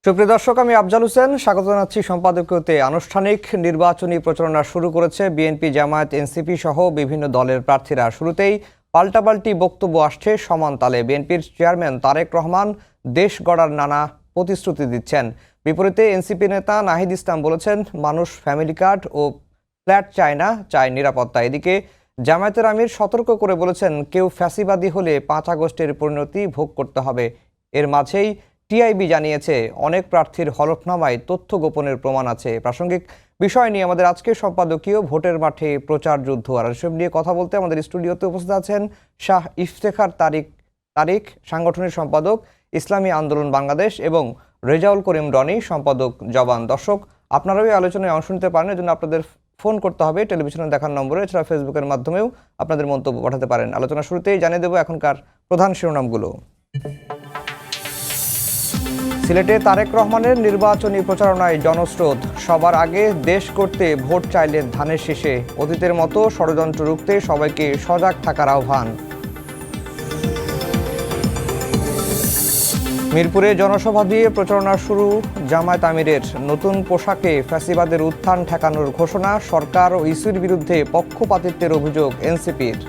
সুপ্রিয় দর্শক, আমি আফজাল হোসেন স্বাগত জানাচ্ছি সম্পাদকীয়তে। আনুষ্ঠানিক নির্বাচনী প্রচারণা শুরু করেছে বিএনপি, জামায়াত, এনসিপি সহ বিভিন্ন দলের প্রার্থীরা। শুরুতেই পাল্টাপাল্টি বক্তব্য আসছে সমান তালে। বিএনপির চেয়ারম্যান তারেক রহমান দেশ গড়ার নানা প্রতিশ্রুতি দিচ্ছেন। বিপরীতে এনসিপি নেতা নাহিদ ইসলাম বলেছেন, মানুষ ফ্যামিলি কার্ড ও ফ্ল্যাট চায় না, চায় নিরাপত্তা। এদিকে জামায়াতের আমির সতর্ক করে বলেছেন, কেউ ফ্যাসিবাদী হলে 5 আগস্টের পরিণতি ভোগ করতে হবে। এর মাঝেই টিআইবি জানিয়েছে, অনেক প্রার্থীর হলফনামায় তথ্য গোপনের প্রমাণ আছে। প্রাসঙ্গিক বিষয় নিয়ে আমাদের আজকের সম্পাদকীয় ভোটের মাঠে প্রচার যুদ্ধ। আর এসব নিয়ে কথা বলতে আমাদের স্টুডিওতে উপস্থিত আছেন শাহ ইফতেখার তারিক, সাংগঠনিক সম্পাদক ইসলামী আন্দোলন বাংলাদেশ, এবং রেজাউল করিম রনি, সম্পাদক জবান। দর্শক, আপনারাও এই আলোচনায় অংশ নিতে পারেন। এর জন্য আপনাদের ফোন করতে হবে টেলিভিশনে দেখার নম্বরে, এছাড়া ফেসবুকের মাধ্যমেও আপনাদের মন্তব্য পাঠাতে পারেন। আলোচনা শুরুতেই জানিয়ে দেব এখনকার প্রধান শিরোনামগুলো। সিলেটে তারেক রহমানের নির্বাচনী প্রচারণায় জনস্রোত। সবার আগে দেশ করতে ভোট চাইলেন ধানের শীষে। অতীতের মতো ষড়যন্ত্র রুখতে সবাইকে সজাগ থাকার আহ্বান। মিরপুরে জনসভা দিয়ে প্রচারণা শুরু জামায়াত আমিরের। নতুন পোশাকে ফ্যাসিবাদের উত্থান ঠেকানোর ঘোষণা। সরকার ও ইসির বিরুদ্ধে পক্ষপাতিত্বের অভিযোগ এনসিপির।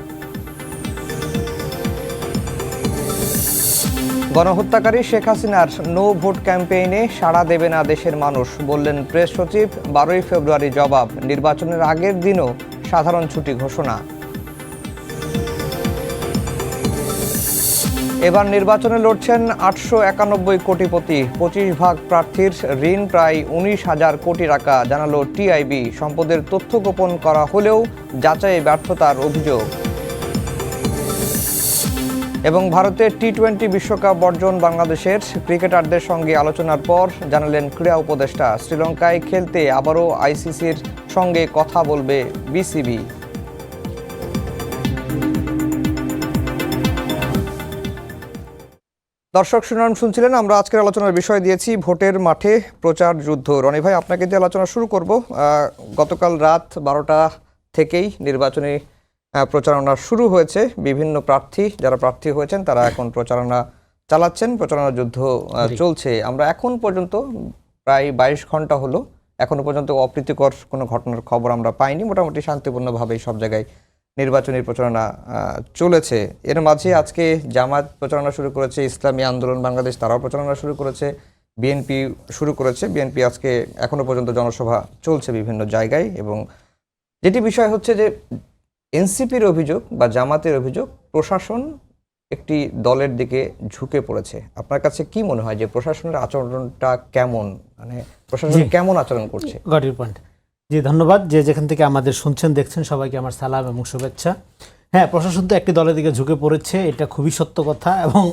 গণহত্যাকারী শেখ হাসিনার নো ভোট ক্যাম্পেইনে সাড়া দেবে না দেশের মানুষ, বললেন প্রেস সচিব। 12ই ফেব্রুয়ারি জবাব। নির্বাচনের আগের দিনও সাধারণ ছুটি ঘোষণা। এবার নির্বাচনে লড়ছেন 891 কোটিপতি। 25 প্রার্থীর ঋণ প্রায় 19,000 কোটি টাকা, জানালো টিআইবি। সম্পদের তথ্য গোপন করা হলেও যাচাইয়ে ব্যর্থতার অভিযোগ। এবং ভারতের টি-20 বিশ্বকাপ বর্জন বাংলাদেশের। ক্রিকেটারদের সঙ্গে আলোচনার পর জানালেন ক্রীড়া উপদেষ্টা, শ্রীলঙ্কায় খেলতে আবারও আইসিসির সঙ্গে কথা বলবে বিসিবি। দর্শক, শুনানি শুনছিলেন। আমরা আজকের আলোচনার বিষয় দিয়েছি ভোটের মাঠে প্রচার যুদ্ধ। রনি ভাই, আপনাকে দিয়ে আলোচনা শুরু করব। গতকাল রাত 12টা থেকেই নির্বাচনী প্রচারণা শুরু হয়েছে। বিভিন্ন যারা প্রার্থী হয়েছেন তারা এখন প্রচারণা চালাচ্ছেন, প্রচারণা যুদ্ধ চলছে। আমরা এখন পর্যন্ত প্রায় 22 ঘন্টা হলো, এখনো পর্যন্ত অপ্রীতিকর কোনো ঘটনার খবর আমরা পাইনি। মোটামুটি শান্তিপূর্ণভাবেই সব জায়গায় নির্বাচনী প্রচারণা চলেছে। এর মাঝে আজকে জামায়াত প্রচারণা শুরু করেছে, ইসলামী আন্দোলন বাংলাদেশ তারাও প্রচারণা শুরু করেছে, বিএনপি শুরু করেছে। বিএনপি আজকে এখনো পর্যন্ত জনসভা চলছে বিভিন্ন জায়গায়। এবং যেটি বিষয় হচ্ছে যে এনসিপির অভিযোগ বা জামাতের অভিযোগ, প্রশাসন একটি দলের দিকে ঝুঁকে পড়েছে। আপনার কাছে কি মনে হয় যে প্রশাসনের আচরণটা কেমন, মানে প্রশাসন কেমন আচরণ করছে? গটের পয়েন্ট। জি, ধন্যবাদ। যে যেখান থেকে আমাদের শুনছেন দেখছেন সবাইকে আমার সালাম এবং শুভেচ্ছা। হ্যাঁ, প্রশাসন তো একটি দলের দিকে ঝুঁকে পড়েছে, এটা খুবই সত্য কথা। এবং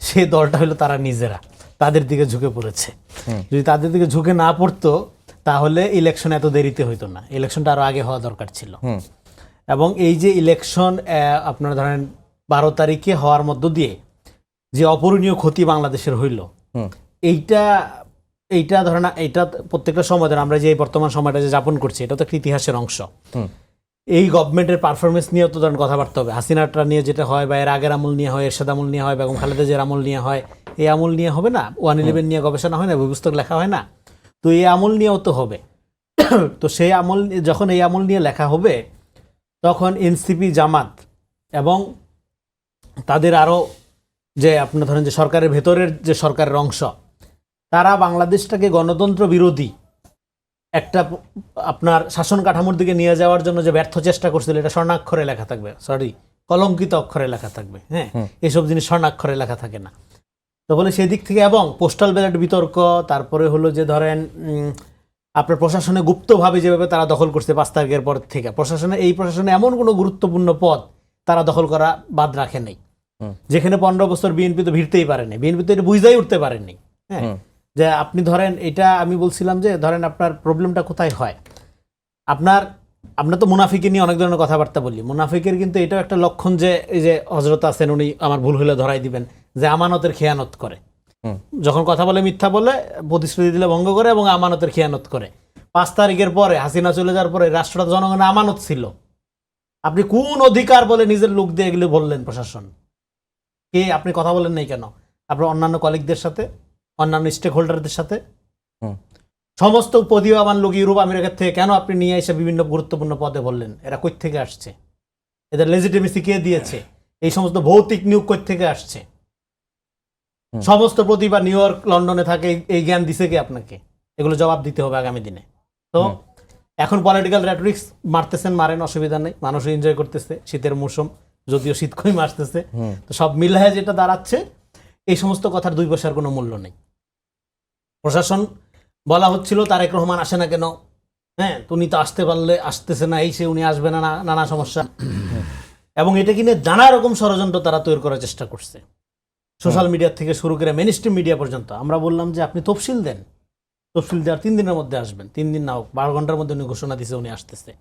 সেই দলটা হলো তারা নিজেরা, তাদের দিকে ঝুঁকে পড়েছে। যদি তাদের দিকে ঝুঁকে না পড়তো তাহলে ইলেকশন এত দেরিতে হইতো না, ইলেকশনটা আরো আগে হওয়া দরকার ছিল। এবং এই যে ইলেকশন আপনার ধরেন 12 তারিখে হওয়ার মধ্য দিয়ে যে অপূরণীয় ক্ষতি বাংলাদেশের হইল, এইটা ধরেন এইটা প্রত্যেকটা সময় ধরেন আমরা যে বর্তমান সময়টা যে যাপন করছি এটা তো একটা ইতিহাসের অংশ। এই গভর্নমেন্টের পারফরমেন্স নিয়েও তো ধরেন কথাবার্তা হবে। হাসিনাটা নিয়ে যেটা হয়, বা এর আগের আমল নিয়ে হয়, এরশাদ আমল নিয়ে হয়, বেগম খালেদা জিয়ার আমল নিয়ে হয়, এই আমল নিয়ে হবে না? 111 নিয়ে গবেষণা হয় না, বই পুস্তক লেখা হয় না? তো এই আমল নিয়েও তো হবে। তো সেই আমল, যখন এই আমল নিয়ে লেখা হবে তখন এনসিপি, জামাত এবং তাদের আরও যে আপনার ধরেন যে সরকারের ভেতরের যে সরকারের অংশ, তারা বাংলাদেশটাকে গণতন্ত্র বিরোধী একটা আপনার শাসন কাঠামোর দিকে নিয়ে যাওয়ার জন্য যে ব্যর্থ চেষ্টা করছিল, এটা স্বর্ণাক্ষরে লেখা থাকবে, কলঙ্কিত অক্ষরে লেখা থাকবে। হ্যাঁ, এসব জিনিস স্বর্ণাক্ষরে লেখা থাকে না। তো বলে সেই দিক থেকে, এবং পোস্টাল ব্যালট বিতর্ক, তারপরে হলো যে ধরেন আপনার প্রশাসনে গুপ্তভাবে যেভাবে তারা দখল করছে 5 তারিখের পর থেকে, এই প্রশাসনে এমন কোনো গুরুত্বপূর্ণ পদ তারা দখল করা বাদ রাখে নাই, যেখানে 15 বছর বিএনপি তো ভিড়তেই পারেনি, বিএনপি তো এটা বুঝতেই উঠতে পারেনি। হ্যাঁ, যে আপনি ধরেন এটা আমি বলছিলাম যে ধরেন আপনার প্রবলেমটা কোথায় হয়। আমরা তো মুনাফিকে নিয়ে অনেক ধরনের কথাবার্তা বলি। মুনাফিকের কিন্তু এটাও একটা লক্ষণ যে এই যে হযরত আছেন, উনি আমার ভুল হলে ধরাই দিবেন, যে আমানতের খেয়ানত করে। যখন কথা বলে মিথ্যা বলে, প্রতিশ্রুতি দিলে ভঙ্গ করে এবং আমানতের খেয়ানত করে। 5 তারিখের পরে হাসিনা চলে যাওয়ার পরে রাষ্ট্রটা জনগণের আমানত ছিল। আপনি কোন অধিকার বলে নিজের লোক দিয়ে এগুলো বললেন? প্রশাসন কে? আপনি কথা বলেন নাই কেন? আপনার অন্যান্য কলিগদের সাথে, অন্যান্য স্টেক হোল্ডারদের সাথে হুম। সমস্ত প্রতিভাবান লোক ইউরোপ আমেরিকার থেকে কেন আপনি নিয়ে এসে বিভিন্ন গুরুত্বপূর্ণ পদে বললেন? এরা কই থেকে আসছে? এদের লেজিটিমেসি কে দিয়েছে? এই সমস্ত ভৌতিক নিয়োগ কই থেকে আসছে? সমস্ত প্রতিভা নিউ ইয়র্ক লন্ডনে থাকে, এই জ্ঞান দিছে কে আপনাকে? এগুলো জবাব দিতে হবে আগামী দিনে। তো এখন পলিটিক্যাল রেটরিক্স মারতেছেন, মারেন, অসুবিধা নেই, মানুষ এনজয় করতেছে, শীতের মৌসুম, যদিও শীত কই আসতেছে। তো সব মিলায় যেটা দাঁড়াচ্ছে, এই সমস্ত কথার দুই পয়সার কোনো মূল্য নেই। প্রশাসন বলা হচ্ছিল তারেক রহমান আসে না কেন, হ্যাঁ উনি তো আসতে পারলে আসতেছে না, এই সে উনি আসবে না, নানা সমস্যা, এবং এটা কিনে নানা রকম ষড়যন্ত্র তারা তৈরি করার চেষ্টা করছে, সোশ্যাল মিডিয়া থেকে শুরু করে মেইন স্ট্রিম মিডিয়া পর্যন্ত। আমরা বললাম যে আপনি তফসিল দেন, তফসিল দেওয়ার 3 দিনের মধ্যে আসবেন, 3 দিন না হোক 12 ঘন্টার মধ্যে উনি ঘোষণা দিছে উনি আসতেছে।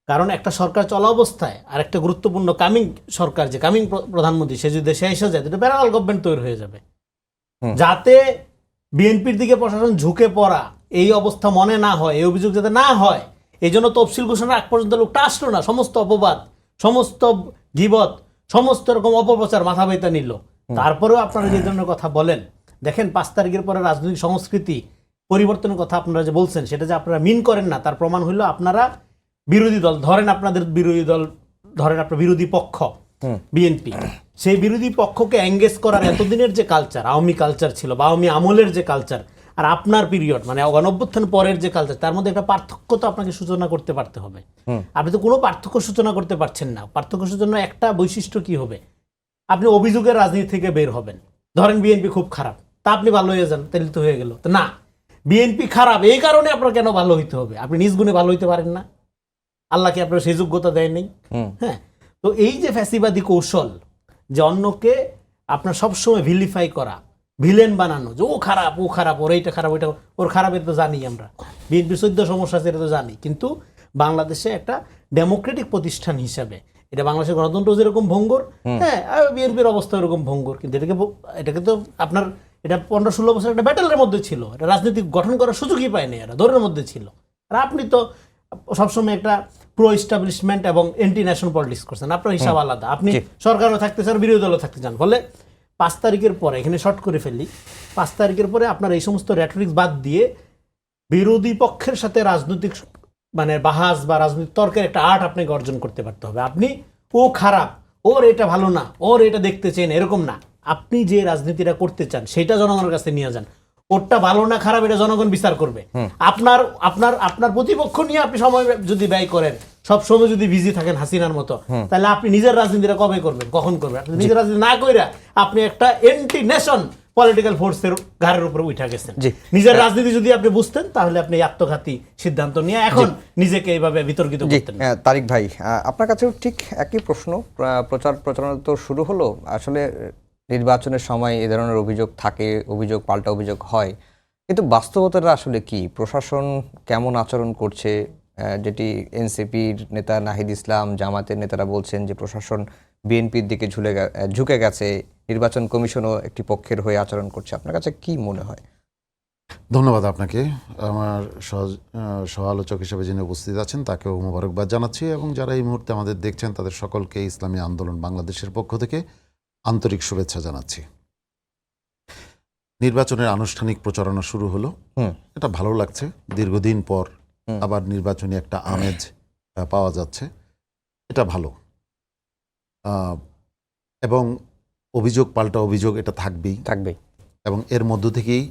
কারণ একটা সরকার চলা অবস্থায় আর একটা গুরুত্বপূর্ণ কামিং সরকার, যে কামিং প্রধানমন্ত্রী, সে যদি দেশে এসে যায় দুটো প্যারালাল গভর্নমেন্ট তৈরি হয়ে যাবে। যাতে বিএনপির দিকে প্রশাসন ঝুঁকে পড়া এই অবস্থা মনে না হয়, এই অভিযোগ যাতে না হয়, এই জন্য তফসিল ঘোষণার আগ পর্যন্ত লোকটা আসলো না। সমস্ত অপবাদ, সমস্ত গীবত, সমস্ত রকম অপপ্রচার মাথা ব্যথা নিল। তারপরেও আপনারা যে ধরনের কথা বলেন, দেখেন 5 তারিখের পরে রাজনৈতিক সংস্কৃতি পরিবর্তনের কথা আপনারা যে বলছেন, সেটা যে আপনারা মিন করেন না তার প্রমাণ হইল আপনারা বিরোধী দল, ধরেন আপনাদের বিরোধী দল, ধরেন আপনার বিরোধী পক্ষ বিএনপি, সেই বিরোধী পক্ষকে এঙ্গেজ করার এতদিনের যে কালচার, আওয়ামী কালচার ছিল বা আওয়ামী আমলের যে কালচার, আর আপনার পিরিয়ড মানে গণঅভ্যুত্থান পরের যে কালচার, তার মধ্যে একটা পার্থক্য তো আপনাকে সূচনা করতে পারতে হবে। আপনি তো কোনো পার্থক্য সূচনা করতে পারছেন না। পার্থক্য সূচনা একটা বৈশিষ্ট্য কি হবে? আপনি অভিযোগের রাজনীতি থেকে বের হবেন। ধরেন বিএনপি খুব খারাপ, তা আপনি ভালো হয়ে যান, তাহলে তো হয়ে গেল। তো না, বিএনপি খারাপ এই কারণে আপনার কেন ভালো হইতে হবে? আপনি নিজ গুণে ভালো হইতে পারেন না? আল্লাহকে আপনার সেই যোগ্যতা দেয়নি। হ্যাঁ, তো এই যে ফ্যাসিবাদী কৌশল, যে অন্যকে আপনার সবসময় ভিলিফাই করা, ভিলেন বানানো, যে ও খারাপ, ও খারাপ, ওর এইটা খারাপ, ওইটা ওর খারাপ, এটা তো জানি আমরা। বিএনপির 14 সমস্যা আছে, এটা তো জানি। কিন্তু বাংলাদেশে একটা ডেমোক্রেটিক প্রতিষ্ঠান হিসাবে এটা বাংলাদেশের গণতন্ত্র যেরকম ভঙ্গুর, হ্যাঁ বিএনপির অবস্থা এরকম ভঙ্গুর। কিন্তু এটাকে তো আপনার এটা 15-16 বছর একটা ব্যাটেলের মধ্যে ছিল, এটা রাজনীতি গঠন করার সুযোগই পায়নি, এরা দৌড়ের মধ্যে ছিল। আর আপনি তো সবসময় একটা প্রো এস্টাবলিশমেন্ট এবং এন্টি ন্যাশনাল পলিটিক্স করছেন, আপনার হিসাব আলাদা। আপনি সরকারও থাকতে চান, বিরোধী দলও থাকতে চান। ফলে 5 তারিখের পরে, এখানে শর্ট করে ফেললি, 5 তারিখের পরে আপনার এই সমস্ত রেটরিক্স বাদ দিয়ে বিরোধী পক্ষের সাথে রাজনৈতিক মানে বাহাস বা রাজনৈতিক তর্কের একটা আর্ট আপনাকে অর্জন করতে পারতে হবে। আপনি ও খারাপ, ওর এটা ভালো না, ওর এটা দেখতে চান, এরকম না। আপনি যে রাজনীতিটা করতে চান সেটা জনগণের কাছে নিয়ে যান। ওরটা ভালো না খারাপ এটা জনগণ বিচার করবে। আপনার আপনার আপনার প্রতিপক্ষ নিয়ে আপনি সময় যদি ব্যয় করেন, সব সময় যদি বিজি থাকেন হাসিনার মতো, তাহলে আপনি নিজের রাজনীতিটা কবে করবেন, কখন করবেন? আপনি নিজের রাজনীতি না কইরা আপনি একটা এন্টি নেশন পলিটিক্যাল ফোর্সের ঘাড়ের উপরে উঠে গেছেন। নিজের রাজনীতি যদি আপনি বুঝতেন, তাহলে আপনি আত্মঘাতী সিদ্ধান্ত নিয়ে এখন নিজেকে এইভাবে বিতর্কিত করতেন। তারিক ভাই, আপনার কাছেও ঠিক একই প্রশ্ন। প্রচারণা তো শুরু হলো, আসলে নির্বাচনের সময় এ ধরনের অভিযোগ থাকে, অভিযোগ পাল্টা অভিযোগ হয়, কিন্তু বাস্তবতাটা আসলে কি? প্রশাসন কেমন আচরণ করছে? যেটি এনসিপির নেতা নাহিদ ইসলাম, জামাতের নেতারা বলছেন যে প্রশাসন বিএনপির দিকে ঝুঁকে গেছে, নির্বাচন কমিশনও একটি পক্ষের হয়ে আচরণ করছে। আপনার কাছে কি মনে হয়? ধন্যবাদ আপনাকে। আমার সহ-আলোচক হিসেবে যিনি উপস্থিত আছেন তাকেও মোবারকবাদ জানাচ্ছি, এবং যারা এই মুহূর্তে আমাদের দেখছেন তাদের সকলকে ইসলামী আন্দোলন বাংলাদেশের পক্ষ থেকে আন্তরিক শুভেচ্ছা জানাচ্ছি। নির্বাচনের আনুষ্ঠানিক প্রচারণা শুরু হলো, এটা ভালো লাগছে। দীর্ঘদিন পর আবার নির্বাচনী একটা আমেজ পাওয়া যাচ্ছে, এটা ভালো। এবং অভিযোগ পাল্টা অভিযোগ এটা থাকবেই, এবং এর মধ্য থেকেই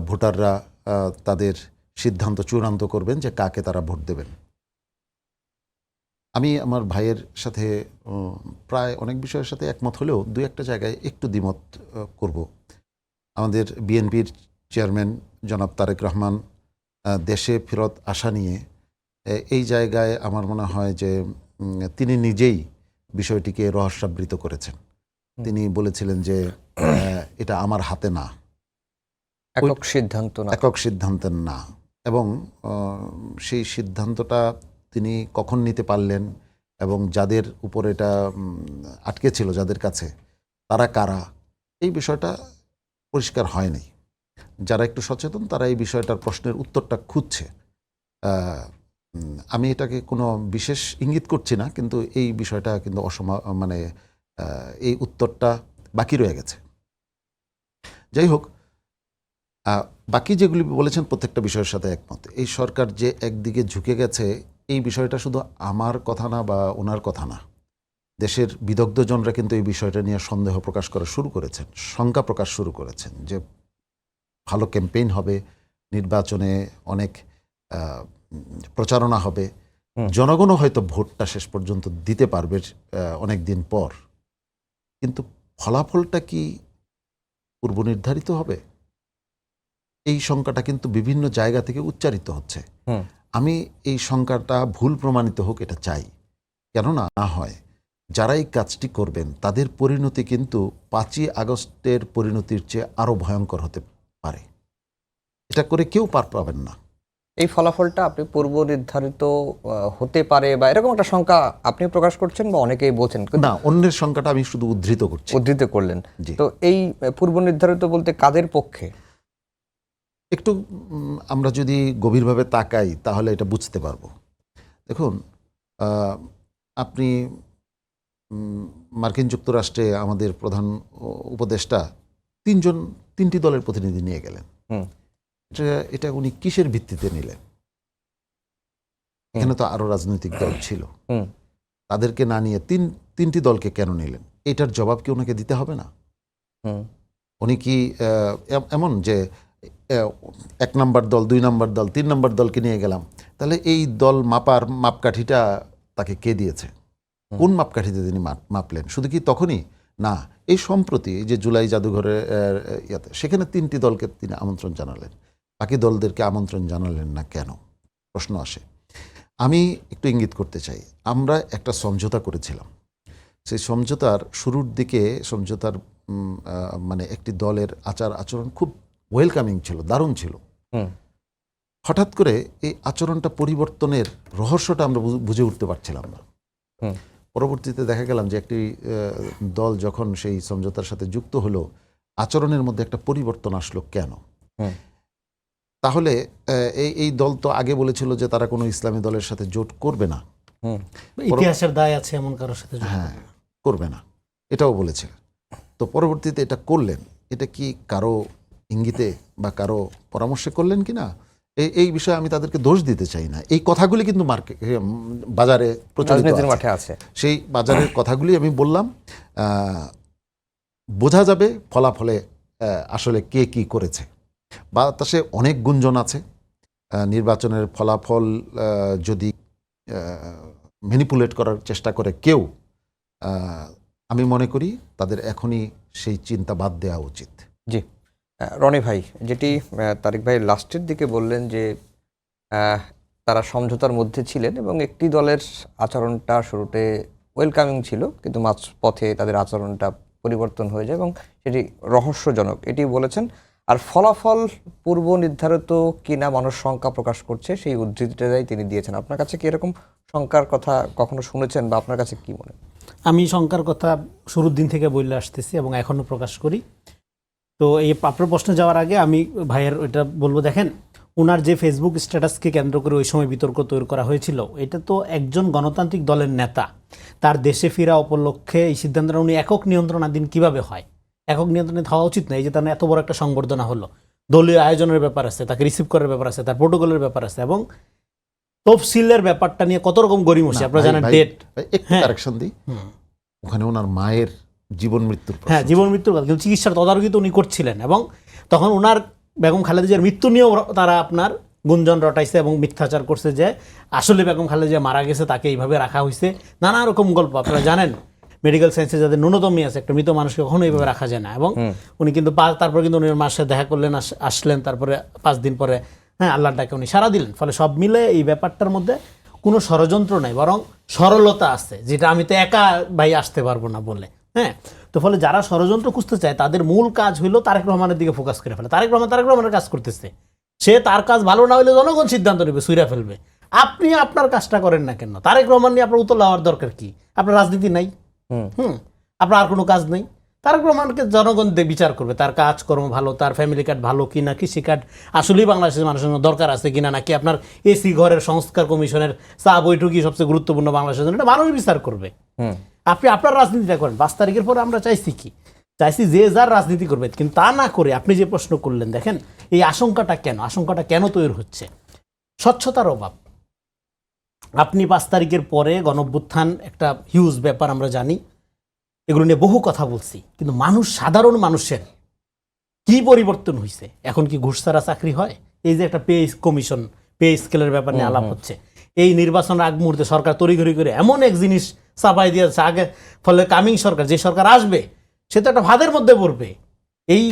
ভোটাররা তাদের সিদ্ধান্ত চূড়ান্ত করবেন যে কাকে তারা ভোট দেবেন। আমি আমার ভাইয়ের সাথে প্রায় অনেক বিষয়ের সাথে একমত হলেও 2-1টা জায়গায় একটু দ্বিমত করব। আমাদের বিএনপির চেয়ারম্যান জনাব তারেক রহমান দেশে ফেরত আসা নিয়ে এই জায়গায় আমার মনে হয় যে তিনি নিজেই বিষয়টিকে রহস্যাবৃত করেছেন। তিনি বলেছিলেন যে এটা আমার হাতে না, একক সিদ্ধান্তের না, এবং সেই সিদ্ধান্তটা তিনি কখন নিতে পারলেন এবং যাদের উপর এটা আটকে ছিল, যাদের কাছে, তারা কারা, এই বিষয়টা পরিষ্কার হয়নি। যারা একটু সচেতন তারা এই বিষয়টার প্রশ্নের উত্তরটা খুঁজছে। আমি এটাকে কোনো বিশেষ ইঙ্গিত করছি না, কিন্তু এই বিষয়টা কিন্তু মানে এই উত্তরটা বাকি রয়ে গেছে। যাই হোক, বাকি যেগুলি বলেছেন প্রত্যেকটা বিষয়ের সাথে একমত। এই সরকার যে একদিকে ঝুঁকে গেছে, এই বিষয়টা শুধু আমার কথা না বা ওনার কথা না, দেশের বিদগ্ধজনরা কিন্তু এই বিষয়টা নিয়ে সন্দেহ প্রকাশ করা শুরু করেছেন, শঙ্কা প্রকাশ শুরু করেছেন যে ভালো ক্যাম্পেইন হবে, নির্বাচনে অনেক প্রচারণা হবে, জনগণও হয়তো ভোটটা শেষ পর্যন্ত দিতে পারবে অনেক দিন পর, কিন্তু ফলাফলটা কি পূর্ব নির্ধারিত হবে? এই শঙ্কাটা কিন্তু বিভিন্ন জায়গা থেকে উচ্চারিত হচ্ছে। আমি এই শঙ্কাটা ভুল প্রমাণিত হোক এটা চাই, কেননা না হয় যারা এই কাজটি করবেন তাদের পরিণতি কিন্তু 5ই আগস্টের পরিণতির চেয়ে আরো ভয়ঙ্কর হতে পারে। এটা করে কেউ পার পাবেন না। এই ফলাফলটা আপনি পূর্ব নির্ধারিত হতে পারে বা এরকম একটা শঙ্কা আপনি প্রকাশ করছেন বা অনেকেই বলছেন, না, অন্যের সংখ্যাটা আমি শুধু উদ্ধৃত করছি। উদ্ধৃত করলেন। জি। তো এই পূর্ব নির্ধারিত বলতে কাদের পক্ষে? একটু আমরা যদি গভীরভাবে তাকাই তাহলে এটা বুঝতে পারবো। দেখুন, আপনি মার্কিন যুক্তরাষ্ট্রে আমাদের প্রধান উপদেষ্টা তিনটি দলের প্রতিনিধি নিয়ে গেলেন। এটা উনি কিসের ভিত্তিতে নিলেন? এখানে তো আরো রাজনৈতিক দল ছিল, তাদেরকে না নিয়ে তিনটি দলকে কেন নিলেন? এটার জবাব কি ওনাকে দিতে হবে না? উনি কি এমন যে 1 নম্বর দল, 2 নম্বর দল, 3 নম্বর দলকে নিয়ে গেলাম, তাহলে এই দল মাপার মাপকাঠিটা তাকে কে দিয়েছে? কোন মাপকাঠিতে তিনি মাপলেন? শুধু কি তখনই না, এই সম্প্রতি এই যে জুলাই জাদুঘরে ইয়াতে, সেখানে 3টি দলকে তিনি আমন্ত্রণ জানালেন, বাকি দলদেরকে আমন্ত্রণ জানালেন না কেন? প্রশ্ন আসে। আমি একটু ইঙ্গিত করতে চাই, আমরা একটা সমঝোতা করেছিলাম। সেই সমঝোতার শুরুর দিকে সমঝোতার মানে একটি দলের আচরণ খুব ওয়েলকামিং ছিল, দারুণ ছিল। হঠাৎ করে এই আচরণটা পরিবর্তনের রহস্যটা আমরা বুঝে উঠতে পারছিলাম না। পরবর্তীতে দেখা গেলাম যে একটি দল যখন সেই সমঝোতার সাথে যুক্ত হলো, আচরণের মধ্যে একটা পরিবর্তন আসলো কেন? তাহলে এই দল তো আগে বলেছিল যে তারা কোনো ইসলামী দলের সাথে জোট করবে না, ইতিহাসের দায় আছে এমন কারোর সাথে। হ্যাঁ, করবে না, এটাও বলেছে। তো পরবর্তীতে এটা করলেন, এটা কি কারো ইঙ্গিতে বা কারো পরামর্শে করলেন কিনা, এই বিষয়ে আমি তাদেরকে দোষ দিতে চাই না। এই কথাগুলি কিন্তু বাজারে প্রচলিত আছে। সেই বাজারের কথাগুলি আমি বললাম, বোঝা যাবে ফলাফলে আসলে কে কি করেছে। বাতাসে অনেক গুঞ্জন আছে, নির্বাচনের ফলাফল যদি ম্যানিপুলেট করার চেষ্টা করে কেউ, আমি মনে করি তাদের এখনই সেই চিন্তা বাদ দেওয়া উচিত। জি, রনি ভাই, যেটি তারিক ভাই লাস্টের দিকে বললেন যে তারা সমঝোতার মধ্যে ছিলেন এবং একটি দলের আচরণটা শুরুতে ওয়েলকামিং ছিল, কিন্তু মাঝপথে তাদের আচরণটা পরিবর্তন হয়ে যায় এবং সেটি রহস্যজনক, এটি বলেছেন। আর ফলাফল পূর্ব নির্ধারিত কিনা মানুষ শঙ্কা প্রকাশ করছে, সেই উদ্ধৃতিটাই তিনি দিয়েছেন। আপনার কাছে কি এরকম শঙ্কার কথা কখনো শুনেছেন বা আপনার কাছে কি মনে? আমি শঙ্কার কথা শুরুর দিন থেকে বলে আসতেছি এবং এখনো প্রকাশ করি। তো এই আপনার প্রশ্নে যাওয়ার আগে আমি ভাইয়ের ওইটা বলবো, দেখেন ওনার যে ফেসবুক স্ট্যাটাসকে কেন্দ্র করে ওই সময় বিতর্ক তৈরি করা হয়েছিল, এটা তো একজন গণতান্ত্রিক দলের নেতা তার দেশে ফেরা উপলক্ষে এই সিদ্ধান্তটা উনি একক নিয়ন্ত্রণাধীন কিভাবে হয়? একক নিয়ন্ত্রণে হওয়া উচিত না। এই যে তার এত বড় একটা সংবর্ধনা হলো, দলীয় আয়োজনের ব্যাপার আছে, তাকে রিসিভ করার ব্যাপার আছে, তার প্রোটোকলের ব্যাপার আছে এবং তফসিলের ব্যাপারটা নিয়ে কত রকম গরিমসি আপনারা জানেন। ডেট একটু কারেকশন দিই, ওখানে ওনার মায়ের জীবন মৃত্যুর, হ্যাঁ জীবন মৃত্যুর কথা, কিন্তু চিকিৎসার তদারকি তো উনি করছিলেন এবং তখন ওনার বেগম খালেদা জিয়ার মৃত্যু নিয়েও তারা আপনার গুঞ্জন রটাইছে এবং মিথ্যাচার করছে যে আসলে বেগম খালেদা জিয়া মারা গেছে, তাকে এইভাবে রাখা হয়েছে, নানা রকম গল্প আপনারা জানেন। মেডিকেল সায়েন্সে যাদের ন্যূনতমই আছে, একটা মৃত মানুষকে কখনো এইভাবে রাখা যায় না। এবং উনি কিন্তু তারপর কিন্তু উনি মার সাথে দেখা করলেন, আসলেন, তারপরে 5 দিন পরে হ্যাঁ আল্লাহর ডাকে উনি সারা দিলেন। ফলে সব মিলে এই ব্যাপারটার মধ্যে কোনো ষড়যন্ত্র নাই, বরং সরলতা আছে, যেটা আমি তো একা ভাই আসতে পারবো না বলে। হ্যাঁ, তো ফলে যারা ষড়যন্ত্র খুঁজতে চায় তাদের মূল কাজ হলো তারেক রহমানের দিকে ফোকাস করে ফেলে। তারেক রহমানের কাজ করতেছে, সে তার কাজ ভালো না হলে জনগণ সিদ্ধান্ত নেবে, সুইরা ফেলবে। আপনি আপনার কাজটা করেন না কেন? তারেক রহমান নিয়ে আপনার উতলা হওয়ার দরকার কি? আপনার রাজনীতি নাই, আপনার আর কোনো কাজ নেই। তারেক রহমানকে জনগণ বিচার করবে, তার কাজকর্ম ভালো, তার ফ্যামিলি কার্ড ভালো কিনা, কৃষি কার্ড আসলেই বাংলাদেশের মানুষের জন্য দরকার আছে কিনা, নাকি আপনার এসি ঘরের সংস্কার কমিশনের চা বৈঠকই সবচেয়ে গুরুত্বপূর্ণ বাংলাদেশের জন্য, এটা মানুষ বিচার করবে। আপনি আপনার রাজনীতিটা করেন। 5 তারিখের পরে আমরা চাইছি কি? চাইছি যে যার রাজনীতি করবে, কিন্তু তা না করে আপনি যে প্রশ্ন করলেন, দেখেন এই আশঙ্কাটা কেন তৈরি হচ্ছে? স্বচ্ছতার অভাব। আপনি 5 তারিখের পরে গণঅভ্যুত্থান একটা হিউজ ব্যাপার, আমরা জানি, এগুলো নিয়ে বহু কথা বলছি, কিন্তু সাধারণ মানুষের কি পরিবর্তন হয়েছে? এখন কি ঘুষ ছাড়া চাকরি হয়? এই যে একটা পে স্কেলের ব্যাপার নিয়ে আলাপ হচ্ছে, এই নির্বাচনের আগ মুহূর্তে সরকার তড়িঘড়ি করে এমন এক জিনিস চাপাই দিয়েছে আগে, ফলে কামিং সরকার, যে সরকার আসবে, সে তো একটা ভাদের মধ্যে পড়বে। এই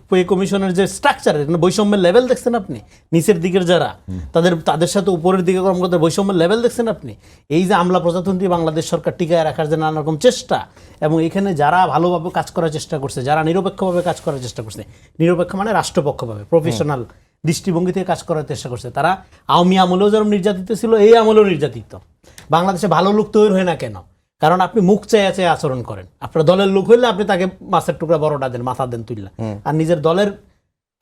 পে কমিশনের যে স্ট্রাকচার, বৈষম্যের লেভেল দেখছেন আপনি? নিচের দিকের যারা তাদের সাথে উপরের দিকে কর্মকর্তার বৈষম্যের লেভেল দেখছেন আপনি? এই যে আমলা প্রজাতন্ত্রী বাংলাদেশ সরকার টিকায় রাখার যে নানা রকম চেষ্টা, এবং এখানে যারা ভালোভাবে কাজ করার চেষ্টা করছে, যারা নিরপেক্ষভাবে কাজ করার চেষ্টা করছে, নিরপেক্ষ মানে রাষ্ট্রপক্ষভাবে প্রফেশনাল দৃষ্টিভঙ্গি থেকে কাজ করার চেষ্টা করছে, তারা আওয়ামী আমলেও যেরকম নির্যাতিত ছিল, এই আমলেও নির্যাতিত। বাংলাদেশে ভালো লোক তৈরি হয় না কেন? কারণ আপনি মুখ চেয়ে চেয়ে আচরণ করেন। আপনার দলের লোক হইলে আপনি তাকে মাছের টুকরা বড়টা দেন, মাথা দেন তুললা। আর নিজের দলের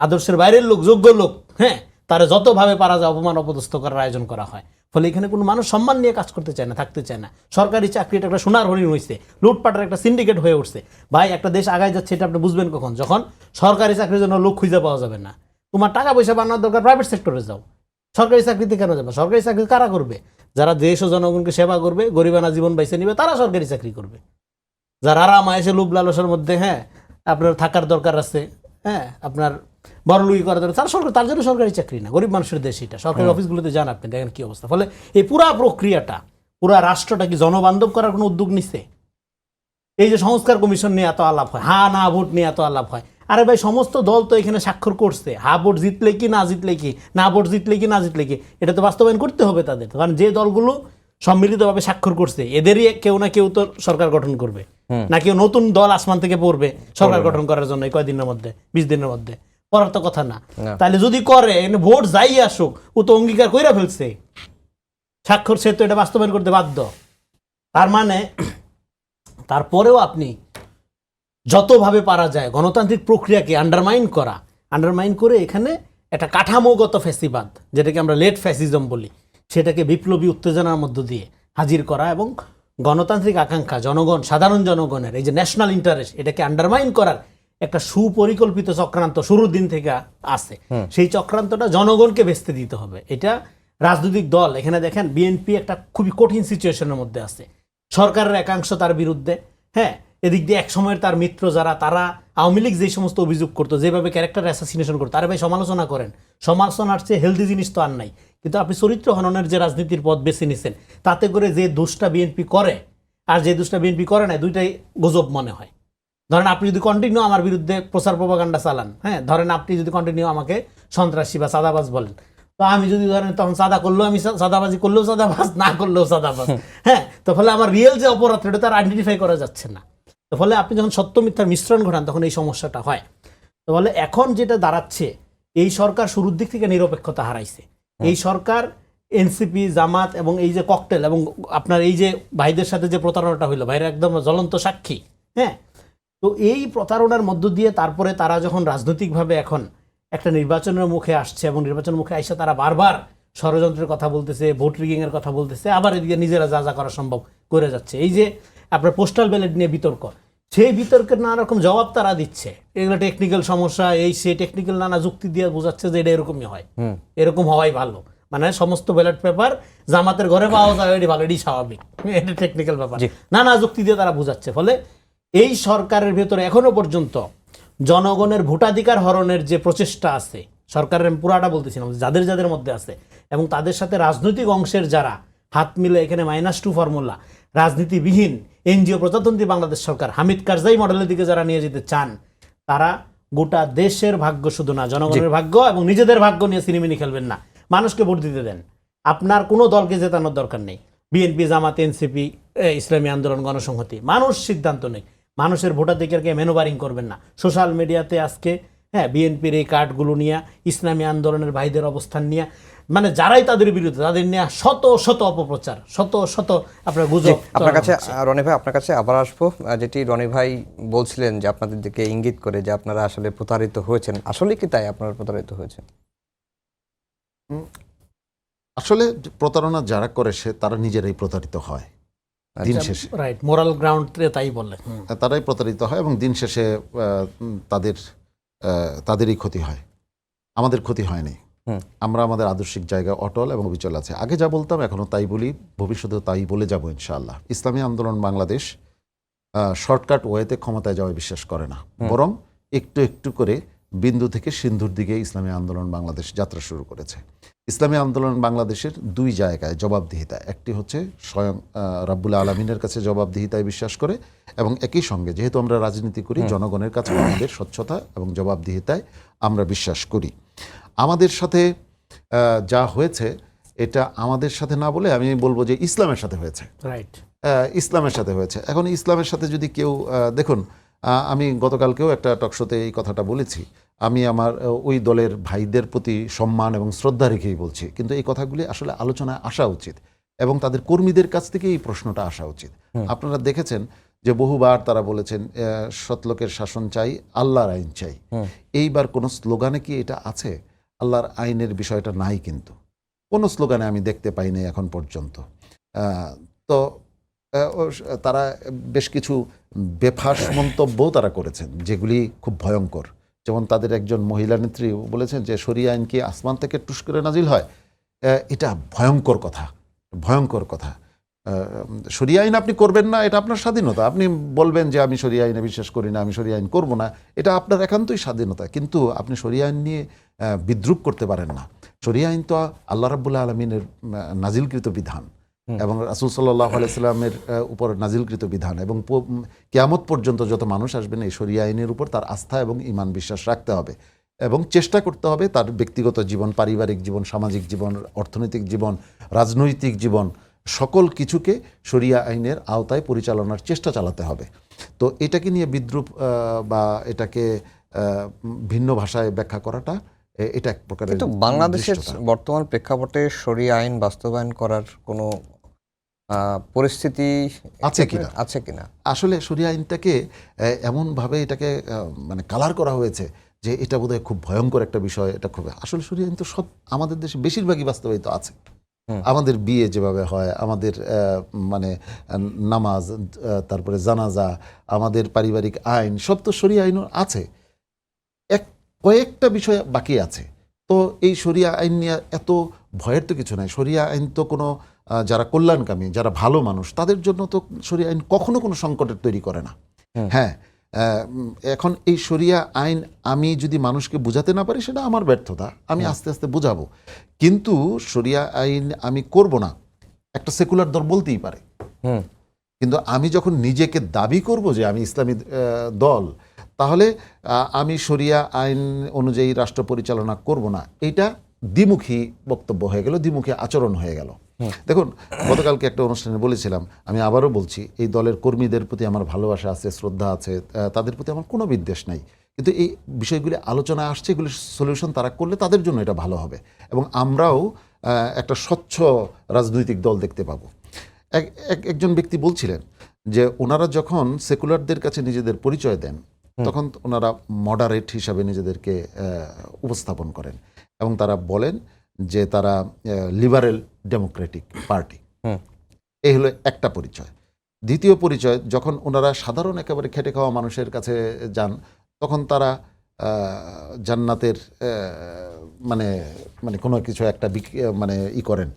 আদর্শের বাইরের লোক, যোগ্য লোক, হ্যাঁ, তারা যতভাবে পারা যায় অপমান অপদস্থ করার আয়োজন করা হয়। ফলে এখানে কোনো মানুষ সম্মান নিয়ে কাজ করতে চায় না, থাকতে চায় না। সরকারি চাকরিটা একটা সোনার হরিণ হয়েছে, লুটপাটের একটা সিন্ডিকেট হয়ে উঠছে। ভাই, একটা দেশ আগায় যাচ্ছে, এটা আপনি বুঝবেন কখন? যখন সরকারি চাকরির জন্য লোক খুঁজে পাওয়া যাবে না। তোমার টাকা পয়সা বানানোর দরকার, প্রাইভেট সেক্টরে যাও। সরকারি চাকরিতে কেন যাবে? সরকারি চাকরি কারা করবে? যারা দেশ ও জনগণকে সেবা করবে, গরিবানা জীবন বাইছে নিবে, তারা সরকারি চাকরি করবে। যারা আরাম আয়েসে লোভ লালসার মধ্যে, হ্যাঁ, আপনার থাকার দরকার আছে, হ্যাঁ, আপনার বড়লুকি করার দরকার, তার জন্য সরকারি চাকরি না। গরিব মানুষের দেশ এটা। সরকারি অফিসগুলোতে যান আপনি, দেখেন কি অবস্থা। ফলে এই পুরা প্রক্রিয়াটা, পুরা রাষ্ট্রটা কি জনবান্ধব করার কোনো উদ্যোগ নিচ্ছে? এই যে সংস্কার কমিশন নিয়ে এত আলাপ হয়, হা না ভোট নিয়ে এত আলাপ হয়, আরে ভাই, সমস্ত দল তো এখানে স্বাক্ষর করছে। হা ভোট জিতলে কি, না জিতলে কি, না ভোট জিতলে কি, না জিতলে কি, এটা তো বাস্তবায়ন করতে হবে তাদের। কারণ যে দলগুলো সম্মিলিতভাবে স্বাক্ষর করছে, এদেরই কেউ না কেউ তো সরকার গঠন করবে, না কেউ নতুন দল আসমান থেকে পড়বে সরকার গঠন করার জন্য এই কয়দিনের মধ্যে, 20 দিনের মধ্যে। করার তো কথা না। তাহলে যদি করে, ভোট যাই আসুক, ও তো অঙ্গীকার কইরা ফেলছে, স্বাক্ষর, সে তো এটা বাস্তবায়ন করতে বাধ্য। তার মানে তারপরেও আপনি যতভাবে পারা যায় গণতান্ত্রিক প্রক্রিয়াকে আন্ডারমাইন করে এখানে একটা কাঠামোগত ফ্যাসিবাদ, যেটাকে আমরা লেট ফ্যাসিজম বলি, সেটাকে বিপ্লবী উত্তেজনার মধ্য দিয়ে হাজির করা এবং গণতান্ত্রিক আকাঙ্ক্ষা, সাধারণ জনগণের এই যে ন্যাশনাল ইন্টারেস্ট, এটাকে আন্ডারমাইন করার একটা সুপরিকল্পিত চক্রান্ত শুরুর দিন থেকে আছে। সেই চক্রান্তটা জনগণকে ভেস্তে দিতে হবে। এটা রাজনৈতিক দল, এখানে দেখেন বিএনপি একটা খুবই কঠিন সিচুয়েশনের মধ্যে আছে। সরকারের একাংশ তার বিরুদ্ধে, হ্যাঁ, এদিক দিয়ে এক সময়ের তার মিত্র যারা, তারা আওয়ামী লীগ যে সমস্ত অভিযোগ করতো, যেভাবে ক্যারেক্টার অ্যাসাসিনেশন করতো, তারা ভাই সমালোচনা করেন। সমালোচনার চেয়ে হেলদি জিনিস তো আর নাই। কিন্তু আপনি চরিত্র হননের যে রাজনীতির পথ বেছে নিছেন, তাতে করে যে দোষটা বিএনপি করে আর যে দোষটা বিএনপি করে না, দুইটাই গজব মনে হয়। ধরেন আপনি যদি কন্টিনিউ আমার বিরুদ্ধে প্রচার প্রপাগান্ডা চালান, হ্যাঁ, ধরেন আপনি যদি কন্টিনিউ আমাকে সন্ত্রাসী বা চাঁদাবাজ বলেন, তো আমি যদি ধরেন তখন চাঁদা করলেও আমি চাঁদাবাজি করলেও চাঁদাবাজ, না করলেও চাঁদাবাজ, হ্যাঁ, তো ফলে আমার রিয়েল যে অপরাধ, এটা তার আইডেন্টিফাই করা যাচ্ছে না। তো ফলে আপনি যখন সত্য মিথ্যার মিশ্রণ ঘটান, তখন এই সমস্যাটা হয়। তো ফলে এখন যেটা দাঁড়াচ্ছে, এই সরকার শুরুর দিক থেকে নিরপেক্ষতা হারাইছে। এই সরকার এনসিপি, জামাত এবং এই যে ককটেল এবং আপনার এই যে ভাইদের সাথে যে প্রতারণাটা হইলো, ভাইরা একদম জ্বলন্ত সাক্ষী, হ্যাঁ। তো এই প্রতারণার মধ্য দিয়ে তারপরে তারা যখন রাজনৈতিকভাবে এখন একটা নির্বাচনের মুখে আসছে, এবং নির্বাচনের মুখে আসছে তারা বারবার ষড়যন্ত্রের কথা বলতেছে, ভোট রিগিং এর কথা বলতেছে, আবার এদিকে নিজেরা যা যা করা সম্ভব করে যাচ্ছে। এই যে আপনার পোস্টাল ব্যালট নিয়ে বিতর্ক, সেই বিতর্কের নানা রকম জবাব তারা দিচ্ছে। এগুলো টেকনিক্যাল সমস্যা, এই সেই টেকনিক্যাল নানা যুক্তি দিয়ে বোঝাচ্ছে যে এটা এরকমই হয়, এরকম হওয়াই ভালো। মানে সমস্ত ব্যালট পেপার জামাতের ঘরে পাওয়া যায়, এটি ভালো, এটি স্বাভাবিক, এটা টেকনিক্যাল ব্যাপার, নানা যুক্তি দিয়ে তারা বোঝাচ্ছে। ফলে এই সরকারের ভেতরে এখনো পর্যন্ত জনগণের ভোটাধিকার হরণের যে প্রচেষ্টা আছে, সরকারের পুরাটা বলতেছিলাম, যাদের যাদের মধ্যে আছে, এবং তাদের সাথে রাজনৈতিক অংশের যারা হাত মিলে এখানে -2 ফর্মুলা, রাজনীতিবিহীন এনজিও প্রজাতন্ত্রী বাংলাদেশ সরকার, হামিদ কারজাই মডেলের দিকে যারা নিয়ে যেতে চান, তারা গোটা দেশের ভাগ্য শুধু না, জনগণের ভাগ্য এবং নিজেদের ভাগ্য নিয়ে সিনেমিনি খেলবেন না। মানুষকে ভোট দিতে দেন। আপনার কোনো দলকে জেতানোর দরকার নেই। বিএনপি, জামাত, এনসিপি, ইসলামী আন্দোলন, গণসংহতি, মানুষ সিদ্ধান্ত নেই। মানুষের ভোটাধিকারকে ম্যানুভারিং করবেন না। সোশ্যাল মিডিয়াতে আজকে, হ্যাঁ, বিএনপির এই কার্ডগুলো নিয়ে, ইসলামী আন্দোলনের ভাইদের অবস্থান নিয়ে, মানে যারাই তাদের বিরুদ্ধে, তাদের নিয়ে শত শত অপপ্রচার, শত শত আপনার গুজব। আপনার কাছে রনি ভাই, আপনার কাছে আবার আসবো। যেটি রনি ভাই বলছিলেন যে আপনাদের দিকে ইঙ্গিত করে যে আপনারা আসলে প্রতারিত হয়েছেন, আসলে কি তাই আপনারা প্রতারিত হয়েছেন? আসলে প্রতারণা যারা করে তারা নিজেরাই প্রতারিত হয় দিন শেষে, রাইট, মোরাল গ্রাউন্ড তাই বলে, তারাই প্রতারিত হয় এবং দিন শেষে তাদেরই ক্ষতি হয়। আমাদের ক্ষতি হয়নি। আমরা আমাদের আদর্শিক জায়গায় অটল এবং অবিচল আছে। আগে যা বলতাম এখনো তাই বলি, ভবিষ্যতেও তাই বলে যাব ইনশাআল্লাহ। ইসলামী আন্দোলন বাংলাদেশ শর্টকাট ওয়েতে ক্ষমতায় যাওয়ায় বিশ্বাস করে না, বরং একটু একটু করে বিন্দু থেকে সিন্ধুর দিকে ইসলামী আন্দোলন বাংলাদেশ যাত্রা শুরু করেছে। ইসলামী আন্দোলন বাংলাদেশের দুই জায়গায় জবাবদিহিতা, একটি হচ্ছে স্বয়ং রাব্বুল আলামিনের কাছে জবাবদিহিতায় বিশ্বাস করে, এবং একই সঙ্গে যেহেতু আমরা রাজনীতি করি জনগণের কাছে আমাদের স্বচ্ছতা এবং জবাবদিহিতায় আমরা বিশ্বাস করি। আমাদের সাথে যা হয়েছে এটা আমাদের সাথে না বলে আমি বলবো যে ইসলামের সাথে হয়েছে, রাইট। ইসলামের সাথে হয়েছে। এখন ইসলামের সাথে যদি কেউ দেখুন, আমি গতকালকেও একটা টকশোতে এই কথাটা বলেছি, আমি আমার ওই দলের ভাইদের প্রতি সম্মান এবং শ্রদ্ধা রেখেই বলছি, কিন্তু এই কথাগুলি আসলে আলোচনায় আসা উচিত এবং তাদের কর্মীদের কাছ থেকে এই প্রশ্নটা আসা উচিত। আপনারা দেখেছেন যে বহুবার তারা বলেছেন সৎলোকের শাসন চাই, আল্লাহর আইন চাই। এইবার কোনো স্লোগানে কি এটা আছে? আল্লাহর আইনের বিষয়টা নাই, কিন্তু কোনো স্লোগানে আমি দেখতে পাইনি এখন পর্যন্ত। তো তারা বেশ কিছু বেফাস মন্তব্যও তারা করেছেন যেগুলি খুব ভয়ঙ্কর। যেমন তাদের একজন মহিলা নেত্রী বলেছেন যে শরিয়া আইন কি আসমান থেকে টুস করে নাজিল হয়? এটা ভয়ঙ্কর কথা, ভয়ঙ্কর কথা। শরিয়া আইন আপনি করবেন না, এটা আপনার স্বাধীনতা। আপনি বলবেন যে আমি শরিয়া আইনে বিশ্বাস করি না, আমি শরিয়া আইন করবো না, এটা আপনার একান্তই স্বাধীনতা। কিন্তু আপনি শরিয়া আইন নিয়ে বিদ্রুপ করতে পারেন না। শরিয়া আইন তো আল্লাহ রাব্বুল আলামিনের নাজিলকৃত বিধান এবং রাসূল সাল্লাল্লাহু আলাইহি সাল্লামের উপর নাজিলকৃত বিধান, এবং কিয়ামত পর্যন্ত যত মানুষ আসবেন এই শরিয়া আইনের উপর তার আস্থা এবং ঈমান বিশ্বাস রাখতে হবে এবং চেষ্টা করতে হবে তার ব্যক্তিগত জীবন, পারিবারিক জীবন, সামাজিক জীবন, অর্থনৈতিক জীবন, রাজনৈতিক জীবন সকল কিছুকে শরিয়া আইনের আওতায় পরিচালনার চেষ্টা চালাতে হবে। তো এটাকে নিয়ে বিদ্রুপ বা এটাকে ভিন্ন ভাষায় ব্যাখ্যা করাটা এটা এক প্রকারের। কিন্তু বাংলাদেশের বর্তমান প্রেক্ষাপটে শরিয়া আইন বাস্তবায়ন করার কোনো পরিস্থিতি আছে কিনা? আসলে শরিয়া আইনটাকে এমনভাবে এটাকে মানে কালার করা হয়েছে যে এটা বোধহয় খুব ভয়ঙ্কর একটা বিষয়। এটা খুব, আসলে শরিয়া আইন তো সব আমাদের দেশে বেশিরভাগই বাস্তবায়িত আছে। আমাদের বিয়ে যেভাবে হয়, আমাদের মানে নামাজ, তারপরে জানাজা, আমাদের পারিবারিক আইন, সব তো শরিয়া আইন আছে। কয়েকটা বিষয় বাকি আছে। তো এই শরিয়া আইন নিয়ে এত ভয়ের তো কিছু নাই। শরিয়া আইন তো কোনো যারা কল্যাণকামী, যারা ভালো মানুষ, তাদের জন্য তো শরিয়া আইন কখনো কোনো সংকটের তৈরি করে না। হ্যাঁ, এখন এই শরিয়া আইন আমি যদি মানুষকে বোঝাতে না পারি সেটা আমার ব্যর্থতা, আমি আস্তে আস্তে বোঝাবো। কিন্তু শরিয়া আইন আমি করব না একটা সেকুলার দল বলতেই পারে, কিন্তু আমি যখন নিজেকে দাবি করব যে আমি ইসলামী দল, তাহলে আমি শরিয়া আইন অনুযায়ী রাষ্ট্র পরিচালনা করব না। এইটা দ্বিমুখী বক্তব্য হয়ে গেল, দ্বিমুখী আচরণ হয়ে গেল। দেখুন, গতকালকে একটা অনুষ্ঠানে বলেছিলাম, আমি আবারও বলছি, এই দলের কর্মীদের প্রতি আমার ভালোবাসা আছে, শ্রদ্ধা আছে, তাদের প্রতি আমার কোনো বিদ্বেষ নাই। কিন্তু এই বিষয়গুলি আলোচনা আসছে, এগুলি সলিউশন তারা করলে তাদের জন্য এটা ভালো হবে এবং আমরাও একটা স্বচ্ছ রাজনৈতিক দল দেখতে পাবো। একজন ব্যক্তি বলছিলেন যে ওনারা যখন সেকুলারদের কাছে নিজেদের পরিচয় দেন তখন ওনারা মডারেট হিসাবে নিজেদেরকে উপস্থাপন করেন এবং তারা বলেন যে তারা লিবারেল ডেমোক্রেটিক পার্টি। এই হলো একটা পরিচয়। দ্বিতীয় পরিচয়, যখন ওনারা সাধারণ একেবারে খেটে খাওয়া মানুষের কাছে যান তখন তারা জান্নাতের মানে মানে কোনো কিছু একটা মানে করেন।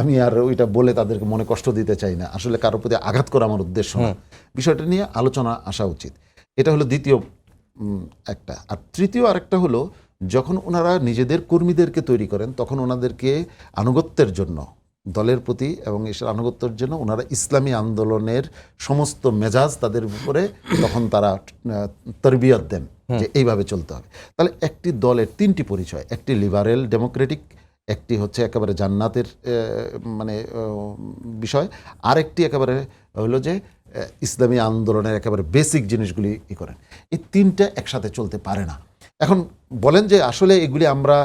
আমি আর ওইটা বলে তাদেরকে মনে কষ্ট দিতে চাই না, আসলে কারোর প্রতি আঘাত করা আমার উদ্দেশ্য না। বিষয়টা নিয়ে আলোচনা আসা উচিত। এটা হলো দ্বিতীয় একটা। আর তৃতীয় আরেকটা হলো, যখন ওনারা নিজেদের কর্মীদেরকে তৈরি করেন তখন ওনাদেরকে আনুগত্যের জন্য, দলের প্রতি এবং এসব আনুগত্যের জন্য ওনারা ইসলামী আন্দোলনের সমস্ত মেজাজ তাদের উপরে তখন তারা তরবিয়ত দেন যে এইভাবে চলতে হবে। তাহলে একটি দলের তিনটি পরিচয়, একটি লিবারেল ডেমোক্রেটিক, একটি হচ্ছে একেবারে জান্নাতের মানে বিষয়, আরেকটি একেবারে হলো যে ইসলামী আন্দোলনের একেবারে বেসিক জিনিসগুলি করেন। এই তিনটা একসাথে চলতে পারে না। এখন বলেন যে আসলে এগুলি আমরা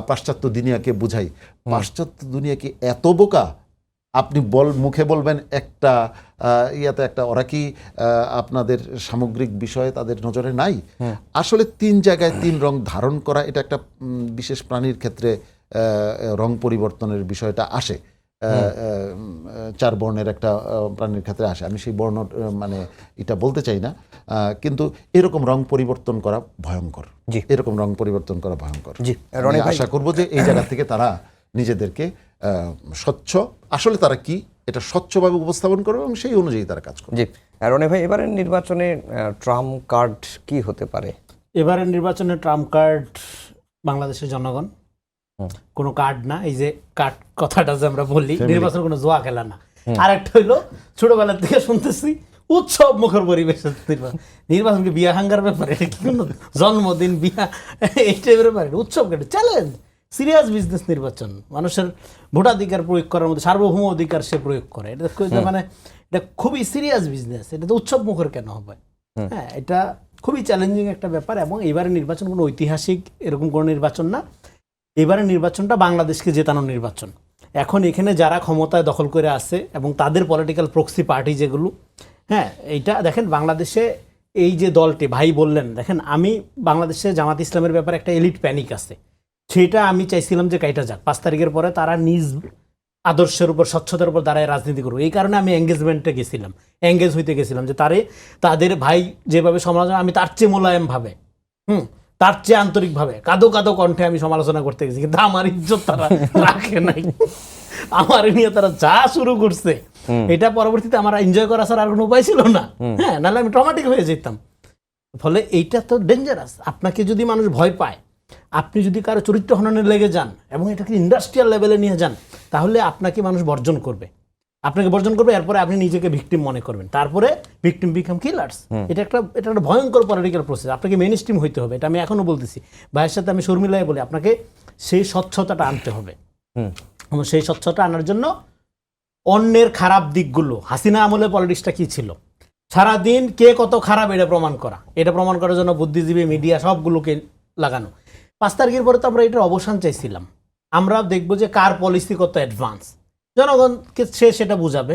পাশ্চাত্য দুনিয়াকে বুঝাই। পাশ্চাত্য দুনিয়া কি এত বোকা? আপনি মুখে বলবেন একটা ইয়াতে একটা, ওরা কি আপনাদের সামগ্রিক বিষয়ে তাদের নজরে নাই? আসলে তিন জায়গায় তিন রং ধারণ করা, এটা একটা বিশেষ প্রাণীর ক্ষেত্রে রং পরিবর্তনের বিষয়টা আসে। চার বর্ণের একটা প্রাণীর ক্ষেত্রে আসে। আমি সেই বর্ণ মানে এটা বলতে চাই না, কিন্তু এরকম রং পরিবর্তন করা ভয়ঙ্কর। জি। এরকম রং পরিবর্তন করা ভয়ঙ্কর। জি, আমি রনি ভাই। আশা করব যে এই জায়গা থেকে তারা নিজেদেরকে স্বচ্ছ, আসলে তারা কি এটা স্বচ্ছভাবে উপস্থাপন করবে এবং সেই অনুযায়ী তারা কাজ করবে। জি, রনি ভাই, এবারের নির্বাচনে ট্রাম্প কার্ড কি হতে পারে? এবারের নির্বাচনে ট্রাম্প কার্ড বাংলাদেশের জনগণ, কোনো কার্ড না। এই যে কার্ড কথাটা যে আমরা বলি, নির্বাচন কোনো জোয়া খেলা না। আর একটা হইলো, ছোটবেলা থেকে শুনতেছি উৎসব মুখর পরিবেশে নির্বাচন কি বিয়া হাঙ্গার ব্যাপারে? এটা কি কোনো জন্মদিন বিয়া এই টাইপের ব্যাপারে? উৎসব কেটে চ্যালেঞ্জ, সিরিয়াস বিজনেস নির্বাচন। মানুষের ভোটাধিকার প্রয়োগ করার মধ্যে সার্বভৌম অধিকার সে প্রয়োগ করে। এটা মানে এটা খুবই সিরিয়াস বিজনেস। এটা তো উৎসব মুখর কেন হবে? হ্যাঁ, এটা খুবই চ্যালেঞ্জিং একটা ব্যাপার। এবং এবারে নির্বাচন কোনো ঐতিহাসিক এরকম কোনো নির্বাচন না। এবারে নির্বাচনটা বাংলাদেশকে জেতানোর নির্বাচন। এখন এখানে যারা ক্ষমতায় দখল করে আছে এবং তাদের পলিটিক্যাল প্রক্সি পার্টি যেগুলো, হ্যাঁ, এইটা দেখেন বাংলাদেশে এই যে দলটি ভাই বললেন, দেখেন আমি বাংলাদেশে জামাত ইসলামের ব্যাপারে একটা এলিট প্যানিক আছে, সেটা আমি চাইছিলাম যে কাইটা যাক। 5 তারিখের পরে তারা নিজ আদর্শের উপর, স্বচ্ছতার উপর দাঁড়ায় রাজনীতি করবো। এই কারণে আমি এঙ্গেজমেন্টে গেছিলাম, এঙ্গেজ হইতে গেছিলাম যে তাদের ভাই যেভাবে সমালোচনা, আমি তার চেয়ে মোলায়েমভাবে, তার চেয়ে আন্তরিকভাবে কাদো কাদো কণ্ঠে আমি সমালোচনা করতে গেছি, কিন্তু আমার ইজ্জত তারা রাখে নাই। আমার নিয়ে তারা যা শুরু করছে, এটা পরবর্তীতে আমার এনজয় করা ছাড়া আর কোনো উপায় ছিল না। হ্যাঁ, নাহলে আমি ট্রমাটিক হয়ে যেতাম। ফলে এইটা তো ডেঞ্জারাস। আপনাকে যদি মানুষ ভয় পায়, আপনি যদি কারো চরিত্র হননে লেগে যান এবং এটাকে ইন্ডাস্ট্রিয়াল লেভেলে নিয়ে যান, তাহলে আপনাকে মানুষ বর্জন করবে, এরপরে আপনি নিজেকে ভিকটিম মনে করবেন, তারপরে ভিকটিম বিকাম কিলার্স। এটা একটা ভয়ঙ্কর পলিটিক্যাল প্রসেস। আপনাকে মেইন স্ট্রিম হইতে হবে, এটা আমি এখনো বলতেছি। ভাইয়ের সাথে আমি শর্মিলায় বলি, আপনাকে সেই স্বচ্ছতাটা আনতে হবে। এবং সেই স্বচ্ছতা আনার জন্য অন্যের খারাপ দিকগুলো, হাসিনা আমলে পলিটিক্সটা কি ছিল, সারাদিন কে কত খারাপ এটা প্রমাণ করার জন্য বুদ্ধিজীবী মিডিয়া সবগুলোকে লাগানো। 5 তারিখের পরে তো আমরা এটার অবসান চাইছিলাম। আমরা দেখবো যে কার পলিসি কত অ্যাডভান্স, জনগণকে সেটা বুঝাবে।